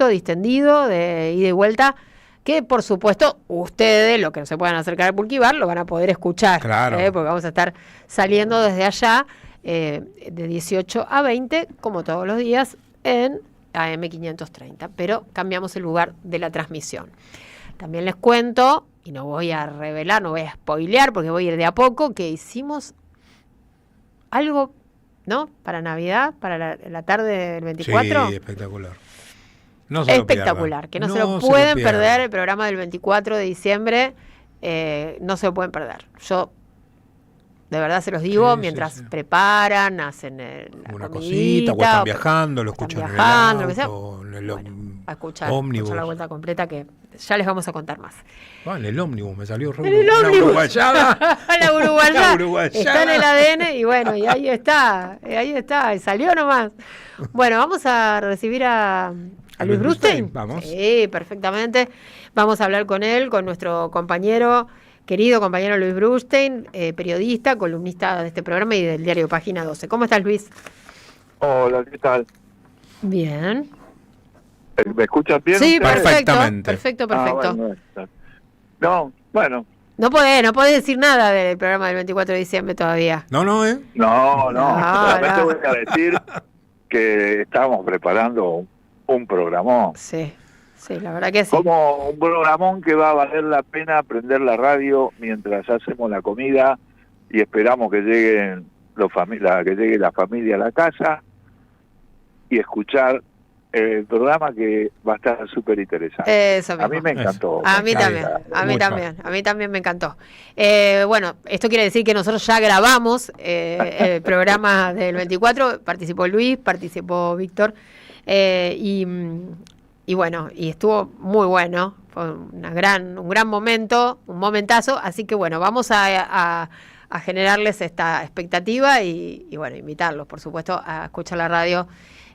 distendido, de ida y vuelta, que por supuesto ustedes, los que no se puedan acercar al Pulquibar, lo van a poder escuchar, claro. Porque vamos a estar saliendo desde allá de 18 a 20, como todos los días, en AM530, pero cambiamos el lugar de la transmisión. También les cuento, y no voy a revelar, no voy a spoilear, porque voy a ir de a poco, que hicimos algo, ¿no? Para Navidad, para la tarde del 24. Sí, espectacular. No se espectacular, lo que no se lo pueden perder, el programa del 24 de diciembre, no se lo pueden perder. Yo, de verdad se los digo, mientras preparan, hacen una cosita, o están viajando, lo escuchan en el auto, lo que sea. En el a escuchar la vuelta completa, que ya les vamos a contar más. En el ómnibus me salió en el ómnibus. Una uruguayada. La uruguayada está en el ADN y bueno, y ahí está, y salió nomás. Bueno, vamos a recibir a Luis Brustein. Vamos. Sí, perfectamente. Vamos a hablar con él, con nuestro querido compañero Luis Brustein, periodista, columnista de este programa y del diario Página 12. ¿Cómo estás, Luis? Hola, ¿qué tal? Bien. ¿Me escuchan bien? Sí, ustedes? Perfectamente. Perfecto. Bueno. No podés decir nada del programa del 24 de diciembre todavía. No. Solamente voy a decir que estamos preparando un programón. Sí, la verdad que sí. Como un programón que va a valer la pena prender la radio mientras hacemos la comida y esperamos que lleguen que llegue la familia a la casa y escuchar el programa, que va a estar súper interesante. Eso mismo. A mí me encantó. A mí también me encantó. Bueno, esto quiere decir que nosotros ya grabamos el programa del 24, participó Luis, participó Víctor, y bueno, y estuvo muy bueno, fue un gran momento, un momentazo, así que bueno, vamos a generarles esta expectativa y bueno, invitarlos, por supuesto, a escuchar la radio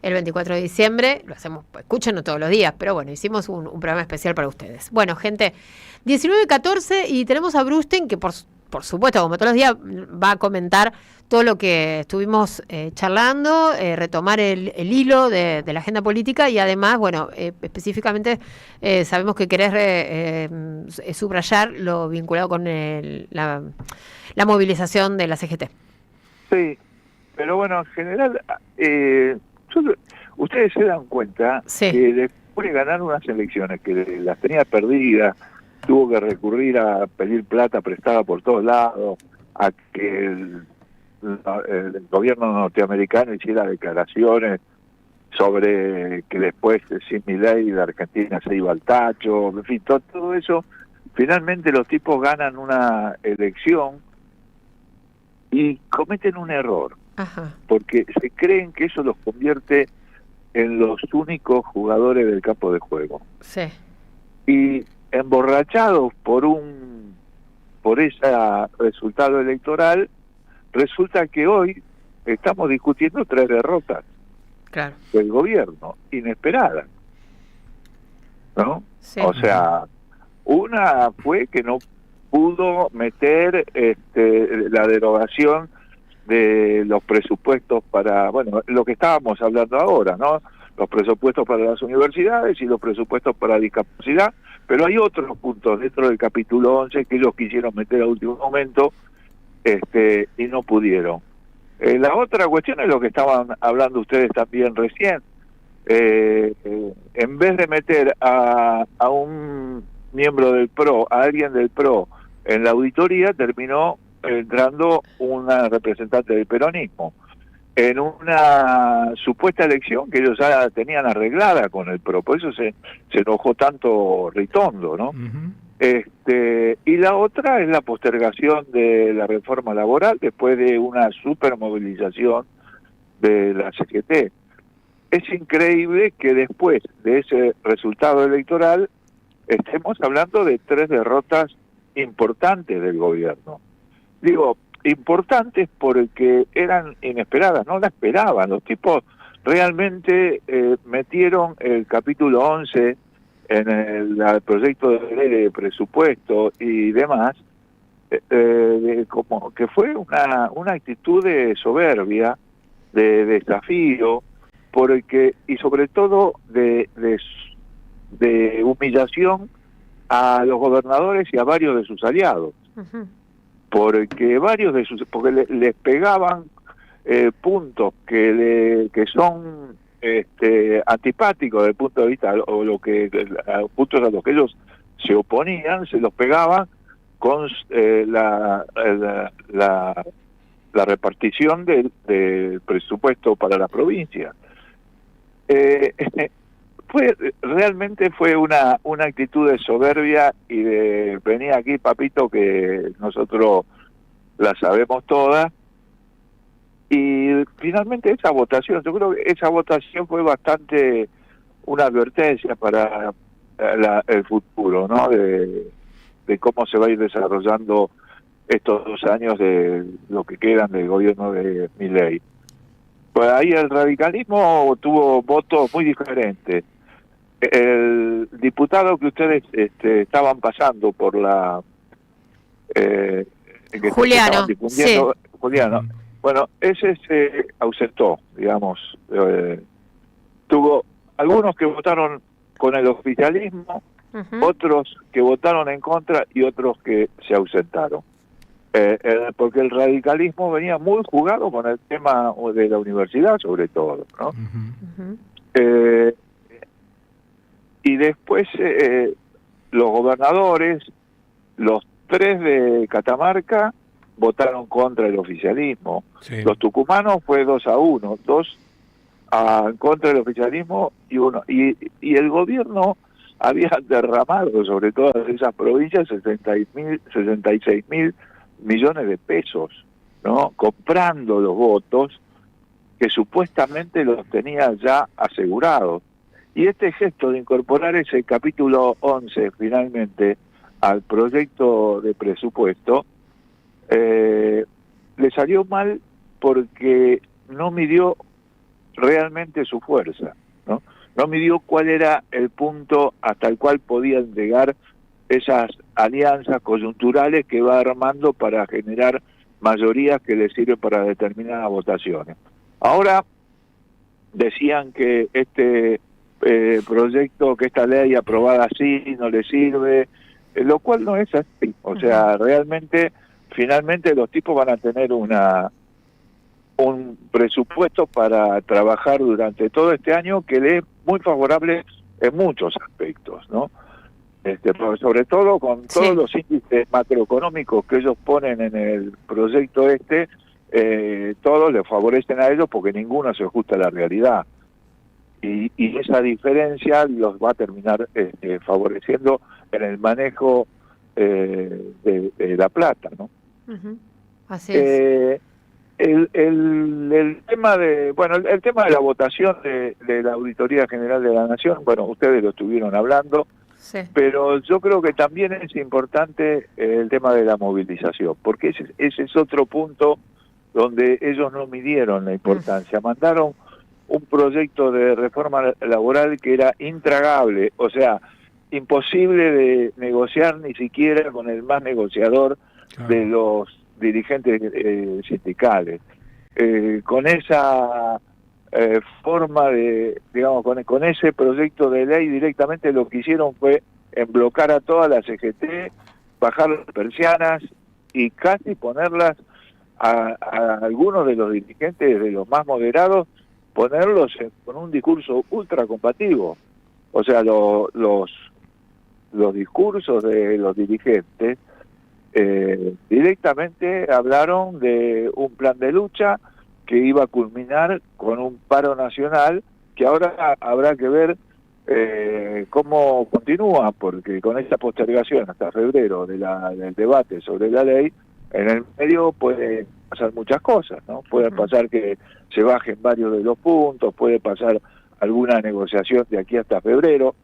el 24 de diciembre. Lo hacemos, escúchenlo todos los días, pero bueno, hicimos un programa especial para ustedes. Bueno, gente, 19:14 y tenemos a Brustein, que por supuesto, como todos los días, va a comentar todo lo que estuvimos charlando, retomar el hilo de la agenda política y además, bueno, específicamente sabemos que querés subrayar lo vinculado con la movilización de la CGT. Sí, pero bueno, en general, ustedes se dan cuenta que después de ganar unas elecciones que las tenía perdidas, tuvo que recurrir a pedir plata prestada por todos lados, a que el gobierno norteamericano hiciera declaraciones sobre que después, sin Milei, la Argentina se iba al tacho, en fin, todo eso. Finalmente los tipos ganan una elección y cometen un error. Ajá. Porque se creen que eso los convierte en los únicos jugadores del campo de juego. Sí. Y emborrachados por ese resultado electoral, resulta que hoy estamos discutiendo 3 derrotas del gobierno, inesperadas, ¿no? Sí. O sea, una fue que no pudo meter la derogación de los presupuestos para, bueno, lo que estábamos hablando ahora, ¿no? Los presupuestos para las universidades y los presupuestos para discapacidad, pero hay otros puntos dentro del capítulo 11 que ellos quisieron meter a último momento y no pudieron. La otra cuestión es lo que estaban hablando ustedes también recién. En vez de meter a un miembro del PRO, a alguien del PRO en la auditoría, terminó entrando una representante del peronismo en una supuesta elección que ellos ya tenían arreglada con el PRO, por eso se enojó tanto Ritondo, ¿no? Uh-huh. Y la otra es la postergación de la reforma laboral después de una supermovilización de la CGT. Es increíble que después de ese resultado electoral estemos hablando de 3 derrotas importantes del gobierno. Digo, importantes porque eran inesperadas, no la esperaban. Los tipos realmente metieron el capítulo 11 en el proyecto de presupuesto y demás, como que fue una actitud de soberbia, de desafío, porque y sobre todo de humillación a los gobernadores y a varios de sus aliados, porque les pegaban puntos que son antipáticos desde el punto de vista, o puntos a los que ellos se oponían, se los pegaban con la repartición del presupuesto para la provincia. Realmente fue una actitud de soberbia y de venir aquí, papito, que nosotros la sabemos todas. Y finalmente esa votación, yo creo que esa votación fue bastante una advertencia para el futuro, ¿no? De cómo se va a ir desarrollando estos 2 años de lo que quedan del gobierno de Milei. Pues ahí el radicalismo tuvo votos muy diferentes. El diputado que ustedes estaban pasando por la... Juliano, sí. Juliano. Bueno, ese se ausentó, digamos. Tuvo algunos que votaron con el oficialismo, otros que votaron en contra y otros que se ausentaron. Porque el radicalismo venía muy jugado con el tema de la universidad, sobre todo, ¿no? Y después los gobernadores, los 3 de Catamarca, votaron contra el oficialismo. Sí. Los tucumanos fue 2-1, 2 contra el oficialismo y 1. Y el gobierno había derramado sobre todas esas provincias 66.000 millones de pesos, ¿no? Comprando los votos que supuestamente los tenía ya asegurados. Y este gesto de incorporar ese capítulo 11 finalmente al proyecto de presupuesto le salió mal porque no midió realmente su fuerza, ¿no? No midió cuál era el punto hasta el cual podían llegar esas alianzas coyunturales que va armando para generar mayorías que le sirven para determinadas votaciones. Ahora decían que este proyecto, que esta ley aprobada así no le sirve, lo cual no es así. O sea, realmente, finalmente los tipos van a tener un presupuesto para trabajar durante todo este año que le es muy favorable en muchos aspectos, ¿no? Sobre todo con todos los índices macroeconómicos que ellos ponen en el proyecto todos les favorecen a ellos porque ninguno se ajusta a la realidad. Y esa diferencia los va a terminar favoreciendo en el manejo de la plata, ¿no? Así es. El tema de el tema de la votación de la Auditoría General de la Nación, bueno, ustedes lo estuvieron hablando, sí. Pero yo creo que también es importante el tema de la movilización, porque ese es otro punto donde ellos no midieron la importancia. Mandaron un proyecto de reforma laboral que era intragable, o sea, imposible de negociar ni siquiera con el más negociador de los dirigentes sindicales. Con esa forma de, digamos, con ese proyecto de ley directamente lo que hicieron fue emblocar a toda la CGT, bajar las persianas y casi ponerlas a algunos de los dirigentes, de los más moderados, ponerlos con un discurso ultra combativo. O sea, los discursos de los dirigentes directamente hablaron de un plan de lucha que iba a culminar con un paro nacional, que ahora habrá que ver cómo continúa, porque con esta postergación hasta febrero del debate sobre la ley, en el medio puede pasar muchas cosas, ¿no? Puede pasar que se bajen varios de los puntos, puede pasar alguna negociación de aquí hasta febrero,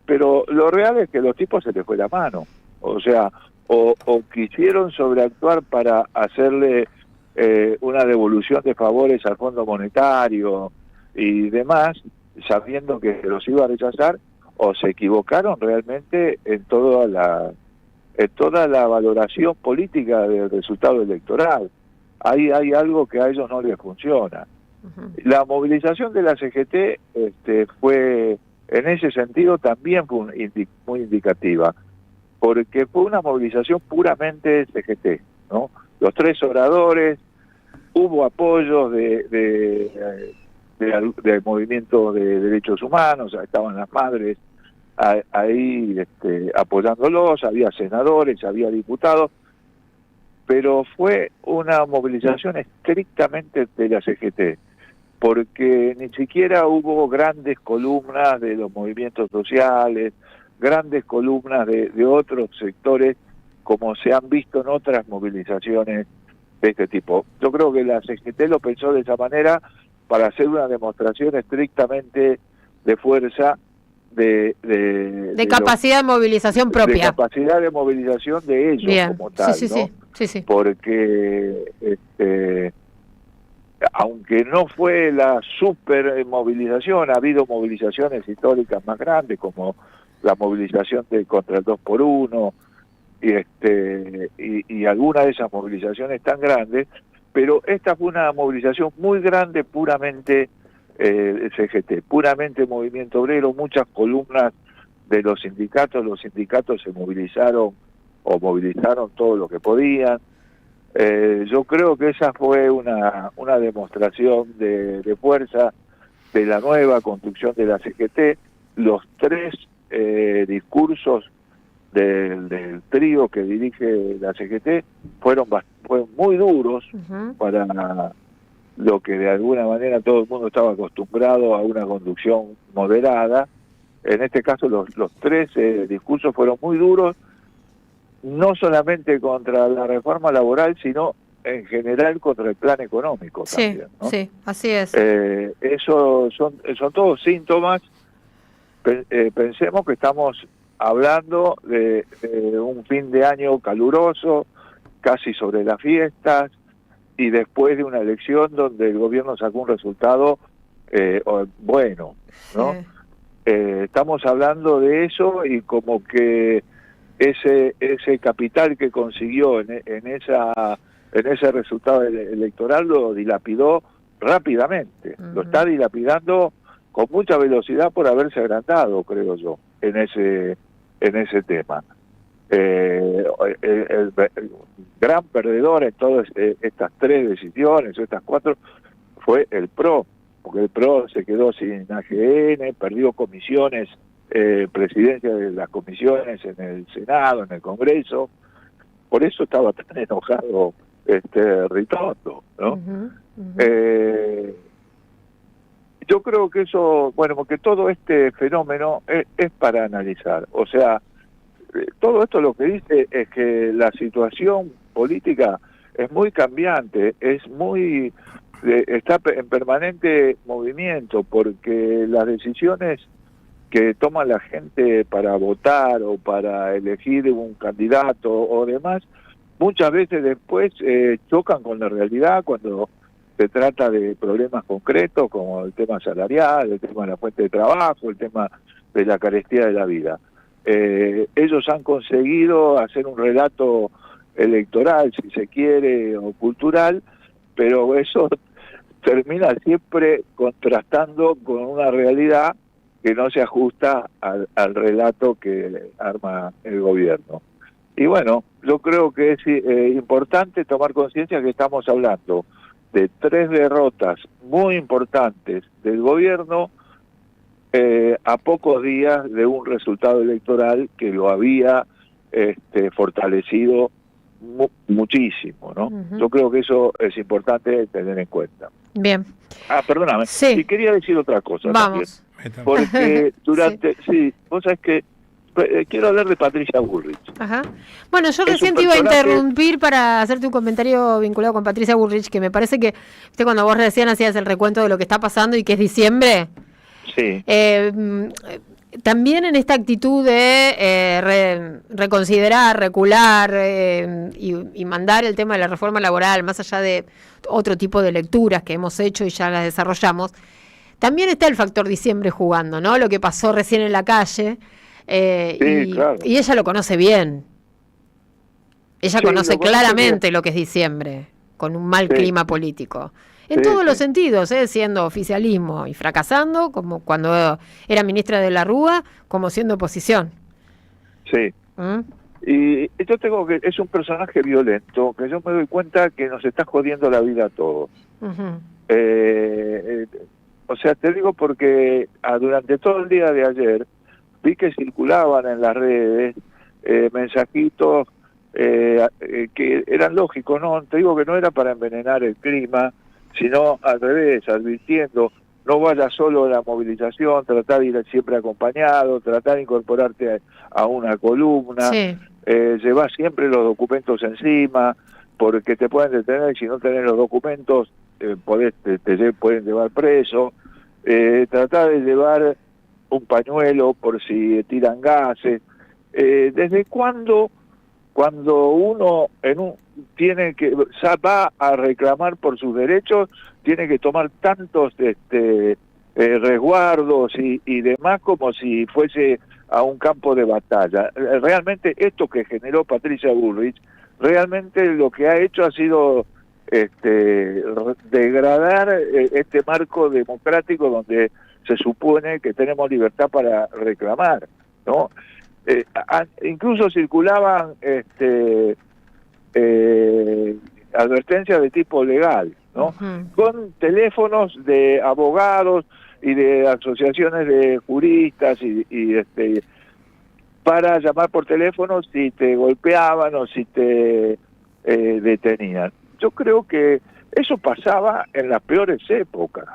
pero lo real es que a los tipos se les fue la mano. O sea, o quisieron sobreactuar para hacerle una devolución de favores al Fondo Monetario y demás, sabiendo que los iba a rechazar, o se equivocaron realmente en toda la valoración política del resultado electoral. Hay algo que a ellos no les funciona. La movilización de la CGT fue, en ese sentido, también fue muy indicativa, porque fue una movilización puramente CGT, ¿no? Los 3 oradores, hubo apoyos de movimientos de derechos humanos, estaban las madres ahí apoyándolos, había senadores, había diputados, pero fue una movilización estrictamente de la CGT, porque ni siquiera hubo grandes columnas de los movimientos sociales, grandes columnas de otros sectores, como se han visto en otras movilizaciones de este tipo. Yo creo que la CGT lo pensó de esa manera para hacer una demostración estrictamente de fuerza, de capacidad de movilización propia. De capacidad de movilización de ellos. Bien. Como tal, sí, ¿no? Sí. Porque aunque no fue la super movilización, ha habido movilizaciones históricas más grandes, como la movilización contra el 2x1, y algunas de esas movilizaciones tan grandes, pero esta fue una movilización muy grande, puramente CGT, puramente movimiento obrero, muchas columnas de los sindicatos se movilizaron todo lo que podían. Yo creo que esa fue una demostración de fuerza de la nueva construcción de la CGT. Los 3 discursos del trío que dirige la CGT fueron muy duros para lo que de alguna manera todo el mundo estaba acostumbrado a una conducción moderada. En este caso los 3 discursos fueron muy duros, no solamente contra la reforma laboral, sino en general contra el plan económico también, ¿no? Sí, así es. Eso son todos síntomas. Pensemos que estamos hablando de un fin de año caluroso, casi sobre las fiestas, y después de una elección donde el gobierno sacó un resultado bueno, ¿no? Sí. Estamos hablando de eso, y como que ese capital que consiguió en ese resultado electoral lo dilapidó rápidamente. Lo está dilapidando con mucha velocidad por haberse agrandado, creo yo, en ese tema. El gran perdedor en todas estas 3 decisiones, estas 4, fue el PRO, porque el PRO se quedó sin AGN, perdió comisiones, presidencia de las comisiones en el Senado, en el Congreso. Por eso estaba tan enojado Ritondo, ¿no? Yo creo que eso, porque todo este fenómeno es para analizar. O sea, todo esto lo que dice es que la situación política es muy cambiante, está en permanente movimiento, porque las decisiones que toma la gente para votar o para elegir un candidato o demás, muchas veces después chocan con la realidad cuando se trata de problemas concretos como el tema salarial, el tema de la fuente de trabajo, el tema de la carestía de la vida. Ellos han conseguido hacer un relato electoral, si se quiere, o cultural, pero eso termina siempre contrastando con una realidad que no se ajusta al relato que arma el gobierno. Y bueno, yo creo que es importante tomar conciencia que estamos hablando de 3 derrotas muy importantes del gobierno a pocos días de un resultado electoral que lo había fortalecido muchísimo, ¿no? Yo creo que eso es importante tener en cuenta. Bien. Perdóname. Sí. Y quería decir otra cosa. Vamos. También. Porque durante... sí, vos sabés que quiero hablar de Patricia Bullrich. Ajá. Bueno, yo recién te iba a interrumpir para hacerte un comentario vinculado con Patricia Bullrich, que me parece que cuando vos recién hacías el recuento de lo que está pasando y que es diciembre, sí. También en esta actitud de reconsiderar, recular y mandar el tema de la reforma laboral, más allá de otro tipo de lecturas que hemos hecho y ya las desarrollamos, también está el factor diciembre jugando, ¿no? Lo que pasó recién en la calle, claro. Y ella lo conoce bien. Ella conoce claramente lo que es diciembre, con un mal clima político. en todos los sentidos, siendo oficialismo y fracasando, como cuando era ministra de la Rúa, como siendo oposición. Sí. Y yo tengo que, es un personaje violento, que yo me doy cuenta que nos está jodiendo la vida a todos. O sea, te digo porque durante todo el día de ayer vi que circulaban en las redes mensajitos que eran lógicos, no, te digo que no era para envenenar el clima, sino al revés, advirtiendo, no vayas solo a la movilización, tratar de ir siempre acompañado, tratar de incorporarte a una columna, llevar siempre los documentos encima, porque te pueden detener y si no tenés los documentos te pueden llevar preso, tratar de llevar un pañuelo por si tiran gases. ¿Desde cuándo, cuando uno tiene que va a reclamar por sus derechos, tiene que tomar tantos resguardos y demás como si fuese a un campo de batalla? Realmente esto que generó Patricia Bullrich, realmente lo que ha hecho ha sido degradar este marco democrático donde se supone que tenemos libertad para reclamar, ¿no? Incluso circulaban advertencias de tipo legal, ¿no? Con teléfonos de abogados y de asociaciones de juristas y para llamar por teléfono si te golpeaban o si te detenían. Yo creo que eso pasaba en las peores épocas.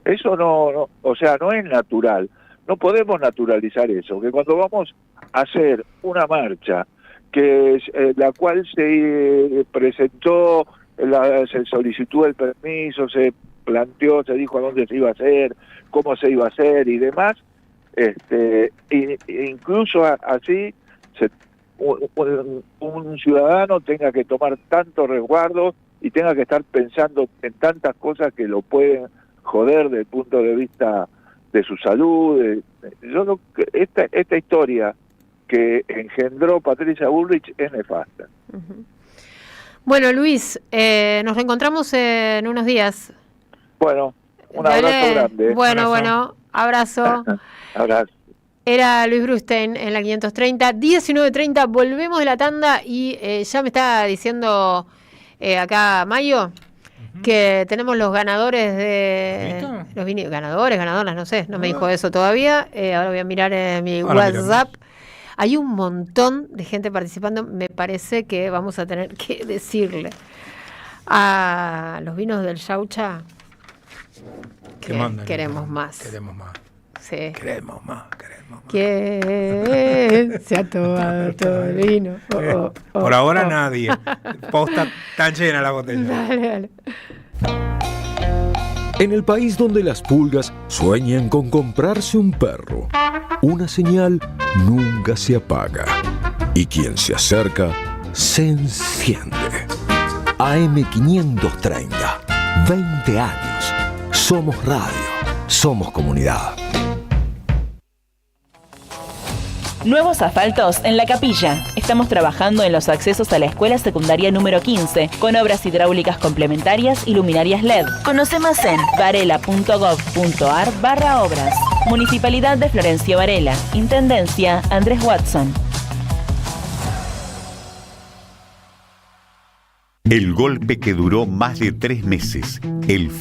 Eso no, o sea, no es natural. No podemos naturalizar eso, que cuando vamos a hacer una marcha, que la cual se presentó, se solicitó el permiso, se planteó, se dijo a dónde se iba a hacer, cómo se iba a hacer y demás, incluso así un ciudadano tenga que tomar tanto resguardo y tenga que estar pensando en tantas cosas que lo pueden joder desde el punto de vista de su salud. Esta historia que engendró Patricia Bullrich es nefasta. Bueno, Luis, nos reencontramos en unos días. Bueno, un abrazo grande. Bueno, abrazo. Abrazo. Era Luis Brustein en la 530, 19:30, volvemos de la tanda y ya me está diciendo acá Mayo que tenemos los ganadores de... ganadoras, no sé, no me dijo eso todavía. Ahora voy a mirar en mi WhatsApp. Hay un montón de gente participando, me parece que vamos a tener que decirle a los vinos del Yaucha que queremos más. Queremos más. Sí. Queremos más. ¿Quién se ha tomado todo el vino? Por ahora nadie. Posta tan llena la botella. Dale. En el país donde las pulgas sueñan con comprarse un perro, una señal nunca se apaga. Y quien se acerca, se enciende. AM530. 20 años. Somos radio. Somos comunidad. Nuevos asfaltos en La Capilla. Estamos trabajando en los accesos a la escuela secundaria número 15, con obras hidráulicas complementarias y luminarias LED. Conoce más en varela.gov.ar/obras. Municipalidad de Florencio Varela. Intendencia Andrés Watson. El golpe que duró más de 3 meses. El